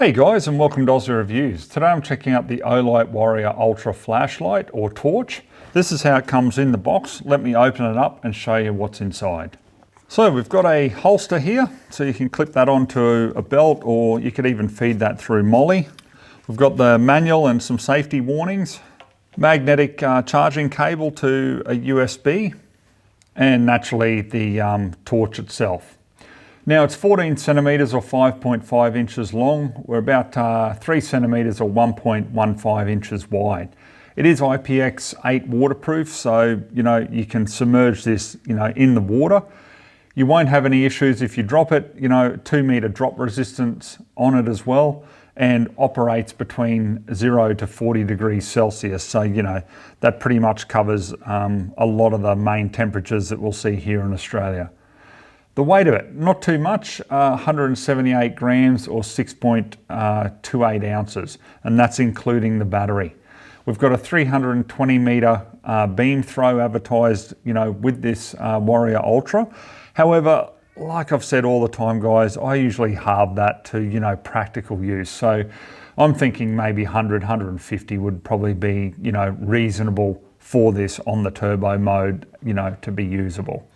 Hey guys, and welcome to Aussie Reviews. Today I'm checking out the Olight Warrior Ultra flashlight or torch. This is how it comes in the box. Let me open it up and show you what's inside. So we've got a holster here, so you can clip that onto a belt, or you could even feed that through molly. We've got the manual and some safety warnings, magnetic charging cable to a USB, and naturally the torch itself. Now it's 14 centimeters or 5.5 inches long. We're about 3 centimeters or 1.15 inches wide. It is IPX8 waterproof, so you can submerge this in the water. You won't have any issues if you drop it. 2 meter drop resistance on it as well, and operates between 0 to 40 degrees Celsius. So that pretty much covers a lot of the main temperatures that we'll see here in Australia. The weight of it, not too much, 178 grams or 6.28 ounces, and that's including the battery. We've got a 320 meter beam throw advertised, with this Warrior Ultra. However, like I've said all the time, guys, I usually halve that to, practical use. So I'm thinking maybe 100, 150 would probably be, reasonable for this on the turbo mode, to be usable.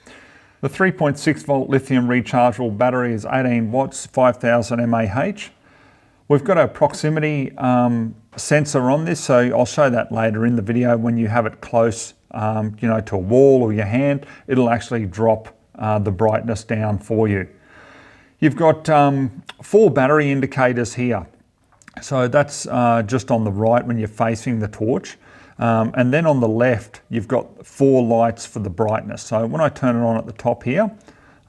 The 3.6 volt lithium rechargeable battery is 18 watts, 5000 mAh. We've got a proximity sensor on this, so I'll show that later in the video. When you have it close, to a wall or your hand, it'll actually drop the brightness down for you. You've got 4 battery indicators here. So that's just on the right when you're facing the torch. And then on the left, you've got 4 lights for the brightness. So when I turn it on at the top here,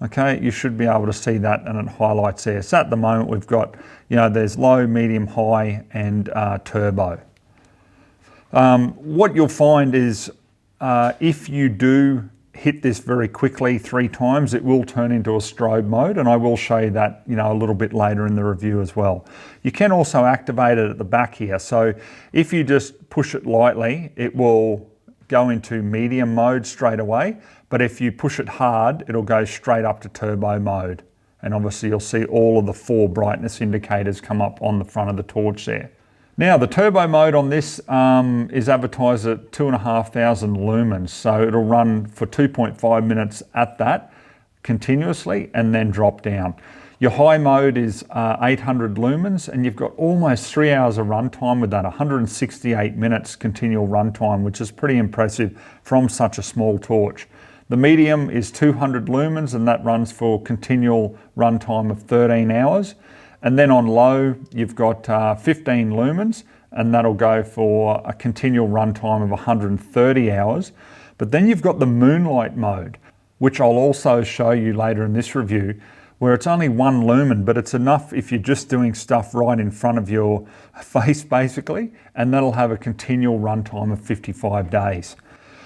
okay, you should be able to see that, and it highlights there. So at the moment we've got, there's low, medium, high, and turbo. What you'll find is if you do hit this very quickly 3 times, it will turn into a strobe mode, and I will show you that a little bit later in the review as well. You can also activate it at the back here, so if you just push it lightly, it will go into medium mode straight away, but if you push it hard, it'll go straight up to turbo mode, and obviously you'll see all of the 4 brightness indicators come up on the front of the torch there. Now the turbo mode on this is advertised at 2,500 lumens, so it'll run for 2.5 minutes at that continuously and then drop down. Your high mode is 800 lumens, and you've got almost 3 hours of runtime with that, 168 minutes continual runtime, which is pretty impressive from such a small torch. The medium is 200 lumens, and that runs for continual runtime of 13 hours. And then on low, you've got 15 lumens, and that'll go for a continual runtime of 130 hours. But then you've got the moonlight mode, which I'll also show you later in this review, where it's only 1 lumen, but it's enough if you're just doing stuff right in front of your face, basically, and that'll have a continual runtime of 55 days.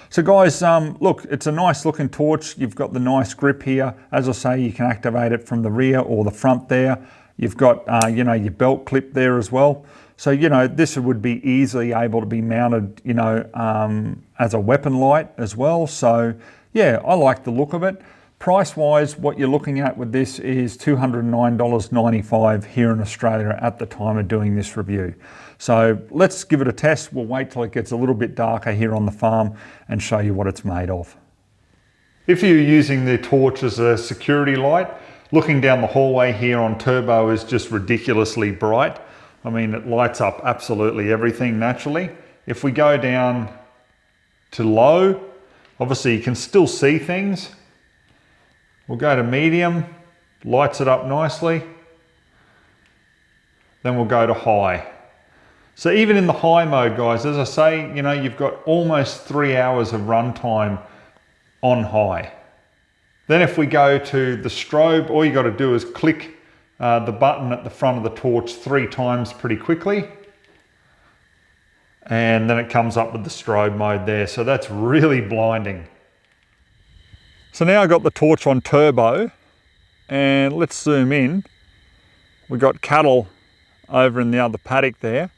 So guys, look, it's a nice looking torch. You've got the nice grip here. As I say, you can activate it from the rear or the front there. You've got, your belt clip there as well. So, this would be easily able to be mounted, as a weapon light as well. So, yeah, I like the look of it. Price-wise, what you're looking at with this is $209.95 here in Australia at the time of doing this review. So let's give it a test. We'll wait till it gets a little bit darker here on the farm and show you what it's made of. If you're using the torch as a security light, looking down the hallway here on turbo is just ridiculously bright. I mean, it lights up absolutely everything naturally. If we go down to low, obviously you can still see things. We'll go to medium, lights it up nicely. Then we'll go to high. So even in the high mode, guys, as I say, you've got almost 3 hours of runtime on high. Then if we go to the strobe, all you got to do is click the button at the front of the torch 3 times pretty quickly. And then it comes up with the strobe mode there. So that's really blinding. So now I've got the torch on turbo, and let's zoom in. We've got cattle over in the other paddock there.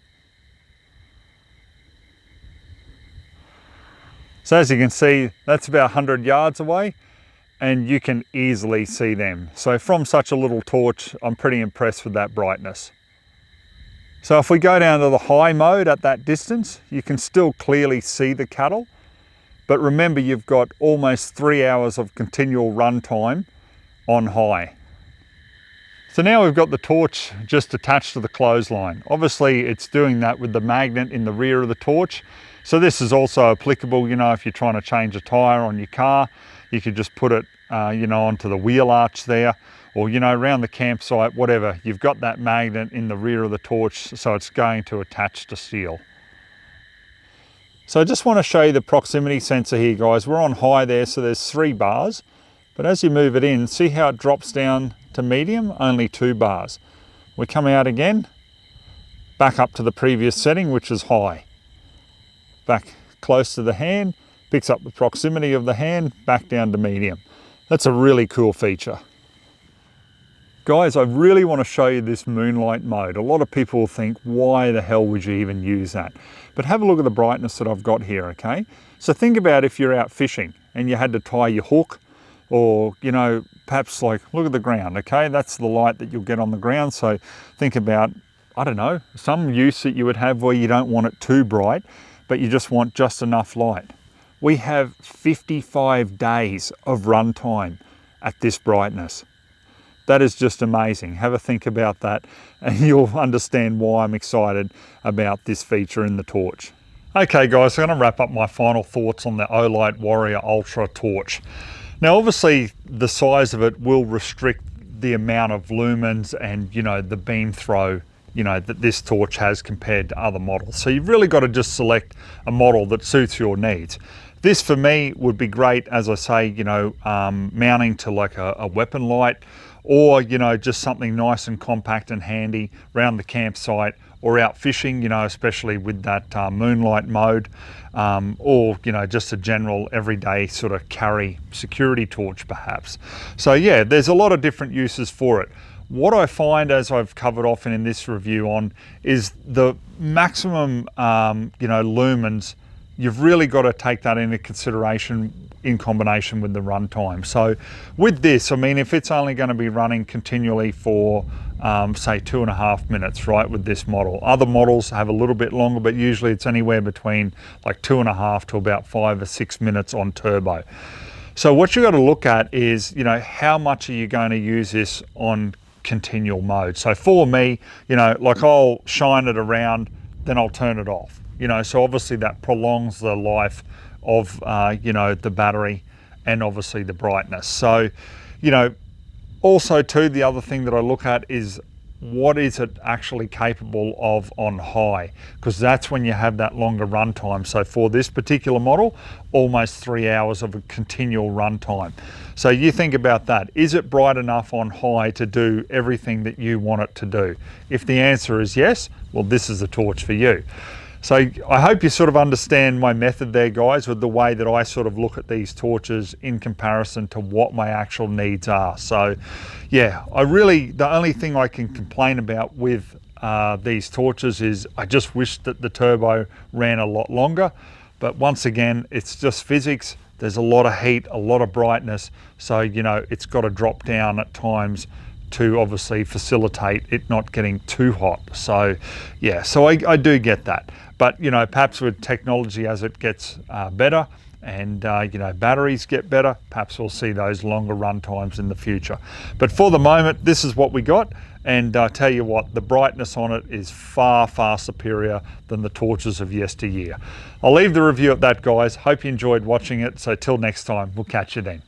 So as you can see, that's about 100 yards away, and you can easily see them. So from such a little torch, I'm pretty impressed with that brightness. So if we go down to the high mode at that distance, you can still clearly see the cattle. But remember, you've got almost 3 hours of continual run time on high. So now we've got the torch just attached to the clothesline. Obviously it's doing that with the magnet in the rear of the torch. So this is also applicable, you know, if you're trying to change a tire on your car, you could just put it, you know, onto the wheel arch there, or, you know, around the campsite, whatever. You've got that magnet in the rear of the torch, so it's going to attach to steel. So I just want to show you the proximity sensor here, guys. We're on high there, so there's 3 bars. But as you move it in, see how it drops down to medium? Only 2 bars. We come out again, back up to the previous setting, which is high. Back close to the hand, picks up the proximity of the hand, back down to medium. That's a really cool feature. Guys, I really want to show you this moonlight mode. A lot of people will think, why the hell would you even use that? But have a look at the brightness that I've got here, okay? So think about if you're out fishing and you had to tie your hook, or, you know, perhaps like, look at the ground, okay? That's the light that you'll get on the ground. So think about, I don't know, some use that you would have where you don't want it too bright, but you just want just enough light. We have 55 days of run time at this brightness. That is just amazing. Have a think about that and you'll understand why I'm excited about this feature in the torch. Okay guys, so I'm gonna wrap up my final thoughts on the Olight Warrior Ultra torch. Now obviously the size of it will restrict the amount of lumens and, you know, the beam throw, you know, that this torch has compared to other models. So you've really got to just select a model that suits your needs. This for me would be great, as I say, you know, mounting to like a weapon light, or, you know, just something nice and compact and handy around the campsite, or out fishing, you know, especially with that moonlight mode, or, you know, just a general everyday sort of carry security torch perhaps. So yeah, there's a lot of different uses for it. What I find, as I've covered off in this review on, is the maximum, you know, lumens, you've really got to take that into consideration in combination with the runtime. So with this, I mean, if it's only going to be running continually for, say 2.5 minutes, right, with this model. Other models have a little bit longer, but usually it's anywhere between like 2.5 to about 5 or 6 minutes on turbo. So what you got to look at is, you know, how much are you going to use this on continual mode? So for me, you know, like I'll shine it around, then I'll turn it off. You know, so obviously that prolongs the life of, you know, the battery and obviously the brightness. So, you know, also too, the other thing that I look at is what is it actually capable of on high, because that's when you have that longer run time. So for this particular model, almost 3 hours of a continual run time. So you think about that. Is it bright enough on high to do everything that you want it to do? If the answer is yes, well, this is the torch for you. So I hope you sort of understand my method there, guys, with the way that I sort of look at these torches in comparison to what my actual needs are. So yeah, the only thing I can complain about with these torches is I just wish that the turbo ran a lot longer. But once again, it's just physics. There's a lot of heat, a lot of brightness. So, you know, it's got to drop down at times to obviously facilitate it not getting too hot. So yeah, so I do get that. But, you know, perhaps with technology as it gets better and, you know, batteries get better, perhaps we'll see those longer run times in the future. But for the moment, this is what we got. And I tell you what, the brightness on it is far, far superior than the torches of yesteryear. I'll leave the review at that, guys. Hope you enjoyed watching it. So till next time, we'll catch you then.